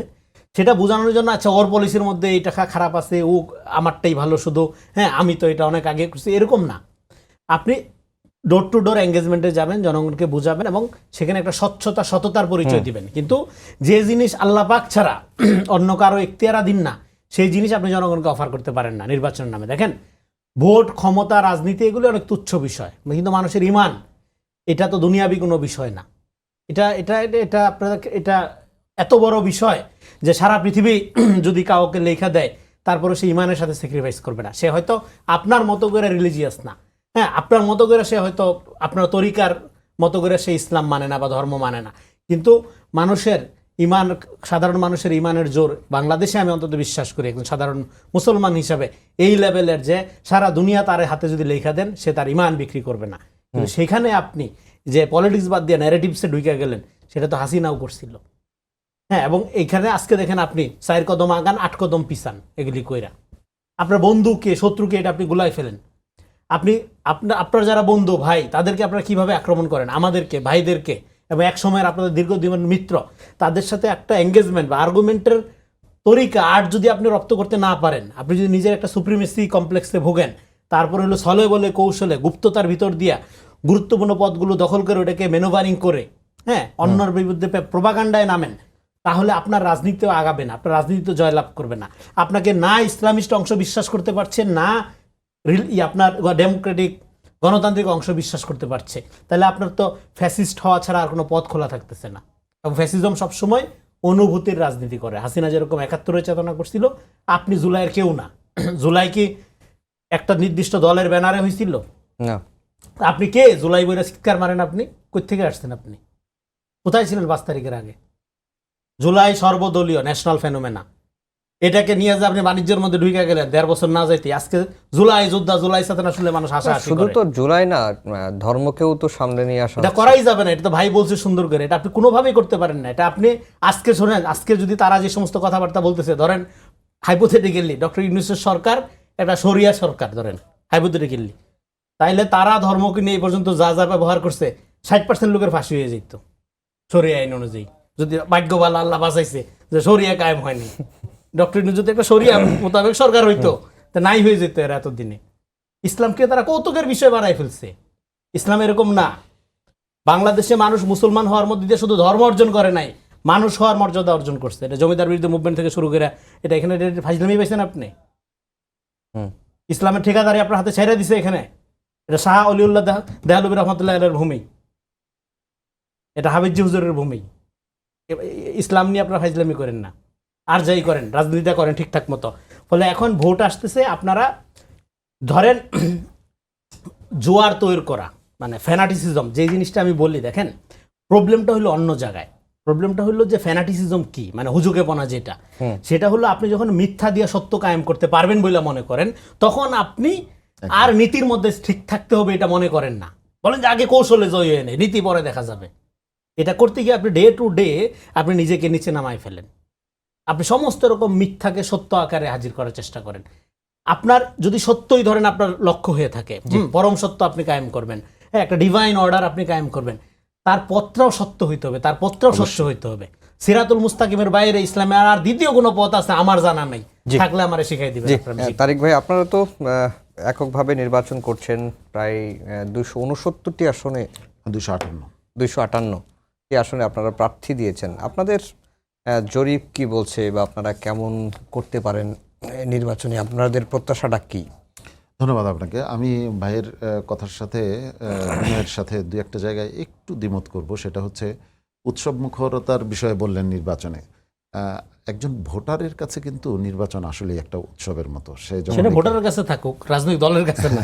সেটা বোঝানোর জন্য আচ্ছা ওর পলিসির মধ্যে এটা খারাপ আছে, ও আমারটাই ভালো শুধু, হ্যাঁ আমি তো এটা অনেক আগে করছি, এরকম না। আপনি ডোর টু ডোর এঙ্গেজমেন্টে যাবেন, জনগণকে বুঝাবেন এবং সেখানে একটা সততার পরিচয় দিবেন। কিন্তু যে জিনিস আল্লাহ পাক ছাড়া অন্য কারো এখতিয়ারাধীন না, সেই জিনিস আপনি জনগণকে অফার করতে পারেন না নির্বাচনের নামে। দেখেন, ভোট, ক্ষমতা, রাজনীতি এগুলো অনেক তুচ্ছ বিষয়, কিন্তু মানুষের ইমান এটা তো দুনিয়াবি কোনো বিষয় না। এটা আপনাদের এটা এত বড় বিষয় যে সারা পৃথিবী যদি কাউকে লেখা দেয়, তারপরে সে ইমানের সাথে স্যাক্রিফাইস করবে না। সে হয়তো আপনার মতো করে রিলিজিয়াস না, হ্যাঁ আপনার মতো করে সে হয়তো আপনার তরিকার মতো করে সে ইসলাম মানে না বা ধর্ম মানে না, কিন্তু মানুষের ইমান, সাধারণ মানুষের ইমানের জোর বাংলাদেশে আমি অন্তত বিশ্বাস করি একজন সাধারণ মুসলমান হিসাবে এই লেভেলের যে সারা দুনিয়া তার হাতে যদি লেখা দেন সে তার ইমান বিক্রি করবে না। কিন্তু সেখানে আপনি যে পলিটিক্স বাদ দিয়ে ন্যারেটিভসে ঢুকে গেলেন, সেটা তো হাসিনাও করছিল। হ্যাঁ, এবং এইখানে আজকে দেখেন আপনি 4 কদম আগান 8 কদম পিছান, এগুলি কইরা আপনার বন্ধুকে শত্রুকে এটা আপনি গুলাই ফেলেন। আপনার যারা বন্ধু ভাই, তাদেরকে আপনারা কিভাবে আক্রমণ করেন, আমাদেরকে ভাইদেরকে, এবং এক সময়ের আপনাদের দীর্ঘদিনের মিত্র, তাদের সাথে একটা এঙ্গেজমেন্ট বা আর্গুমেন্টের তরিকা আর যদি আপনি রপ্ত করতে না পারেন, আপনি যদি নিজের একটা সুপ্রিমেসি কমপ্লেক্সে ভোগেন, তারপরে হলো ছলে বলে কৌশলে গুপ্ততার ভিতর দিয়া গুরুত্বপূর্ণ পদগুলো দখল করে ওটাকে ম্যানুভারিং করে, হ্যাঁ অন্যর বিরুদ্ধে প্রোপাগান্ডায় নামেন, তাহলে আপনার রাজনীতিও আগাবে না, আপনার রাজনীতিতে জয়লাভ করবে না। আপনাকে না ইসলামিস্ট অংশ বিশ্বাস করতে পারছে, না আপনার ডেমোক্রেটিক গণতান্ত্রিক অংশ বিশ্বাস করতে পারছে, তাহলে আপনার তো ফ্যাসিস্ট হওয়া ছাড়া আর কোনো পথ খোলা থাকতেছে না। এবং ফ্যাসিজম সবসময় অনুভূতির রাজনীতি করে। হাসিনা যেরকম 71-এর চেতনা করছিল, আপনি জুলাইয়ের কেউ না। জুলাই কি একটা নির্দিষ্ট দলের ব্যানারে হয়েছিল না? আপনি কে জুলাই বইরা চিৎকার মারেন? আপনি কই থেকে আসছেন? আপনি কোথায় ছিলেন 5 তারিখের আগে? জুলাই সর্বদলীয় ন্যাশনাল ফেনোমেনা, এটাকে নিয়ে যে আপনি বাণিজ্যের মধ্যে ঢুকে গেলেন 1.5 বছর না যাইতে, আজকে জুলাই যোদ্ধা, জুলাই সাথে না শুনলে মানুষ হাসাহাসি করে। শুধু তো জুলাই না, ধর্মকেও তো সামনে নিয়ে আসা এটা করাই যাবে না। এটা তো ভাই বলছে সুন্দর করে, এটা আপনি কোনোভাবেই করতে পারেন না। এটা আপনি আজকে শোনেন, আজকে যদি তারা যে সমস্ত কথাবার্তা বলতেছে, ধরেন হাইপোথেটিক্যালি ডক্টর ইউনূসের সরকার একটা শরিয়া সরকার, ধরেন হাইপোথেটিক্যালি, তাইলে তারা ধর্মকে নিয়ে এই পর্যন্ত যা যা ব্যবহার করছে 60% লোকের ফাঁসি হয়ে যেত শরিয়া আইন অনুযায়ী, যদি ভাগ্যবান আল্লাহ বাঁচাইছে যে শরিয়া কায়েম হয়নি। ডক্টর ইউনূস যদি একটা শরিয়া মোতাবেক সরকার হইতো, তা নাই হয়ে যেত এরা এতদিনে। ইসলামকে তারা কৌতুকের বিষয় বানাই ফেলছে। ইসলাম এরকম না। বাংলাদেশে মানুষ মুসলমান হওয়ার মধ্যে দিয়ে শুধু ধর্ম অর্জন করে নাই, মানুষ হওয়ার মর্যাদা অর্জন করছে। এটা জমিদার বিরুদ্ধে মুভমেন্ট থেকে শুরু করে এটা এখানে ফাজলামি পাইছেন আপনি। ইসলামের ঠিকাদারি আপনার হাতে ছেড়ে দিছে এখানে। এটা শাহ অলিউল্লাহ দেহলবী রহমতুল্লাহ এর ভূমি, এটা হাবিজি হুজুরের ভূমি। ইসলাম নিয়ে আপনারা ফাজলামি করেন না, আর যাই করেন রাজনীতিটা করেন ঠিকঠাক মতো। ফলে এখন ভোট আসতেছে, আপনারা ধরেন জোয়ার তৈরি করা মানে ফ্যানাটিসিজম যে জিনিসটা আমি বলি, দেখেন প্রবলেমটা হলো অন্য জায়গায়। প্রবলেমটা হলো যে ফ্যানাটিসিজম কি মানে হুজুকেপনা যেটা, সেটা হলো আপনি যখন মিথ্যা দিয়ে সত্য কায়েম করতে পারবেন বলে মনে করেন, তখন আপনি আর নীতির মধ্যে ঠিক থাকতে হবে এটা মনে করেন না। বলেন যে আগে কৌশলে জয় হয়ে নেই, নীতি পরে দেখা যাবে। এটা করতে গিয়ে আপনি ডে টু ডে আপনি নিজেকে নিচে নামায় ফেলেন। আপনি সমস্ত রকম মিথ্যাকে সত্য আকারে হাজির করার চেষ্টা করেন। আপনার যদি সত্যই ধরেন আপনার লক্ষ্য হয়ে থাকে পরম সত্য আপনি কায়েম করবেন, হ্যাঁ একটা ডিভাইন অর্ডার আপনি কায়েম করবেন, তার পত্রাও সত্য হইতে হবে, তার পত্রাও সত্য হইতে হবে। সিরাতুল মুস্তাকিমের বাইরে ইসলামে আর দ্বিতীয় কোনো পথ আছে আমার জানা নেই, থাকলে আমারে শিখাই দিবেন। তারিক ভাই, আপনারা তো এককভাবে নির্বাচন করছেন প্রায় 269টি আসনে, 258টি আসনে আপনারা প্রার্থী দিয়েছেন। আপনাদের জরিপ কি বলছে বা আপনারা কেমন করতে পারেন নির্বাচনে, আপনাদের প্রত্যাশাটা কি? ধন্যবাদ আপনাকে। আমি ভাইয়ের কথার সাথে বিনয়ের সাথে দুই একটা জায়গায় একটু দ্বিমত করব। সেটা হচ্ছে উৎসব মুখরতার বিষয়ে বললেন নির্বাচনে। একজন ভোটারের কাছে কিন্তু নির্বাচন আসলে একটা উৎসবের মতো। সেটা ভোটারের কাছে থাকুক, রাজনৈতিক দলের কাছে না।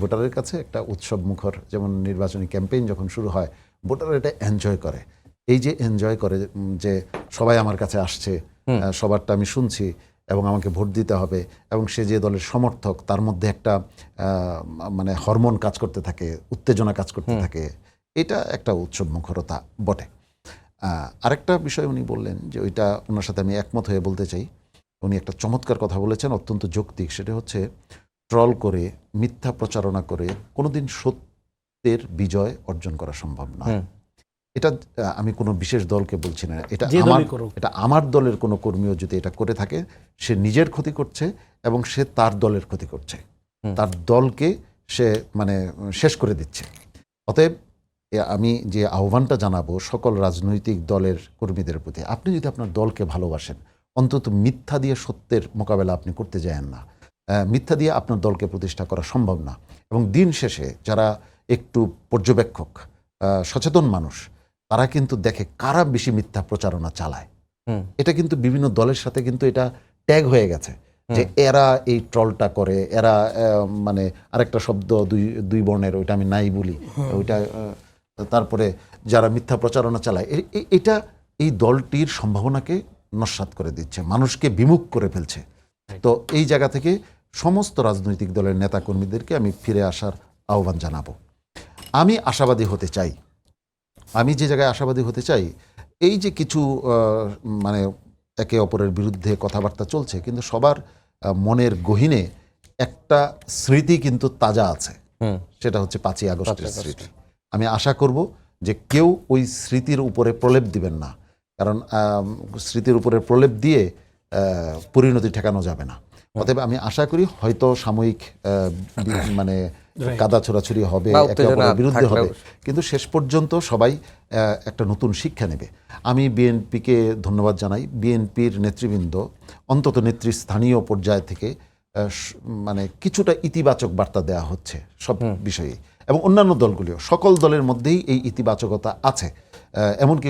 ভোটারের কাছে একটা উৎসব মুখর, যেমন নির্বাচনী ক্যাম্পেইন যখন শুরু হয় ভোটার এটা এনজয় করে। এই যে এনজয় করে যে সবাই আমার কাছে আসছে, সবারটা আমি শুনছি এবং আমাকে ভোট দিতে হবে, এবং সে যে দলের সমর্থক তার মধ্যে একটা মানে হরমোন কাজ করতে থাকে, উত্তেজনা কাজ করতে থাকে, এটা একটা উৎসব মুখরতা বটে। আরেকটা বিষয় উনি বললেন যে ওইটা ওনার সাথে আমি একমত হয়ে বলতে চাই। উনি একটা চমৎকার কথা বলেছেন, অত্যন্ত যৌক্তিক। সেটা হচ্ছে ট্রল করে মিথ্যা প্রচারণা করে কোনোদিন সত্যের বিজয় অর্জন করা সম্ভব নয়। এটা আমি কোনো বিশেষ দলকে বলছি না, এটা আমার দলের কোনো কর্মীও যদি এটা করে থাকে সে নিজের ক্ষতি করছে এবং সে তার দলের ক্ষতি করছে, তার দলকে সে মানে শেষ করে দিচ্ছে। অতএব আমি যে আহ্বানটা জানাবো সকল রাজনৈতিক দলের কর্মীদের প্রতি, আপনি যদি আপনার দলকে ভালোবাসেন অন্তত মিথ্যা দিয়ে সত্যের মোকাবেলা আপনি করতে যায়েন না। মিথ্যা দিয়ে আপনার দলকে প্রতিষ্ঠা করা সম্ভব না। এবং দিন শেষে যারা একটু পর্যবেক্ষক সচেতন মানুষ তারা কিন্তু দেখে কারা বেশি মিথ্যা প্রচারণা চালায়। এটা কিন্তু বিভিন্ন দলের সাথে কিন্তু এটা ট্যাগ হয়ে গেছে যে এরা এই ট্রলটা করে, এরা মানে আরেকটা শব্দ দুই বর্ণের, ওইটা আমি নাই বলি, ওইটা তারপরে যারা মিথ্যা প্রচারণা চালায় এটা এই দলটির সম্ভাবনাকে নস্যাৎ করে দিচ্ছে, মানুষকে বিমুখ করে ফেলছে। তো এই জায়গা থেকে সমস্ত রাজনৈতিক দলের নেতাকর্মীদেরকে আমি ফিরে আসার আহ্বান জানাবো। আমি আশাবাদী হতে চাই। আমি যে জায়গায় আশাবাদী হতে চাই, এই যে কিছু মানে একে অপরের বিরুদ্ধে কথাবার্তা চলছে, কিন্তু সবার মনের গহীনে একটা স্মৃতি কিন্তু তাজা আছে, সেটা হচ্ছে 5ই আগস্টের স্মৃতি। আমি আশা করব যে কেউ ওই স্মৃতির উপরে প্রলেপ দিবেন না, কারণ স্মৃতির উপরে প্রলেপ দিয়ে পরিণতি ঠেকানো যাবে না। অতএব আমি আশা করি হয়তো সাময়িক মানে কাদা ছোড়াছুড়ি হবে, একে অপরের বিরুদ্ধে হবে, কিন্তু শেষ পর্যন্ত সবাই একটা নতুন শিক্ষা নেবে। আমি বিএনপিকে ধন্যবাদ জানাই। বিএনপির নেতৃবৃন্দ অন্তত নেতৃস্থানীয় পর্যায় থেকে মানে কিছুটা ইতিবাচক বার্তা দেওয়া হচ্ছে সব বিষয়ে, এবং অন্যান্য দলগুলিও, সকল দলের মধ্যেই এই ইতিবাচকতা আছে। এমনকি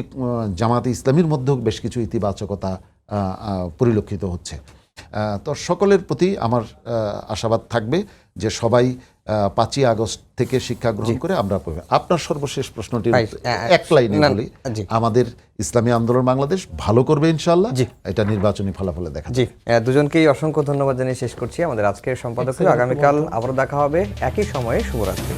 জামাতে ইসলামীর মধ্যেও বেশ কিছু ইতিবাচকতা পরিলক্ষিত হচ্ছে। তো সকলের প্রতি আমার আশাবাদ থাকবে যে সবাই 5ই আগস্ট থেকে শিক্ষা গ্রহণ করে আমরা পড়বে। আপনার সর্বশেষ প্রশ্নটি এক লাইনে বলি, আমাদের ইসলামী আন্দোলন বাংলাদেশ ভালো করবে ইনশাআল্লাহ, এটা নির্বাচনী ফলাফলে দেখা যাবে। দুজনকেই অসংখ্য ধন্যবাদ জানিয়ে শেষ করছি আমাদের আজকের সম্পাদক। আগামীকাল আবারও দেখা হবে একই সময়ে। শুভরাত্রি।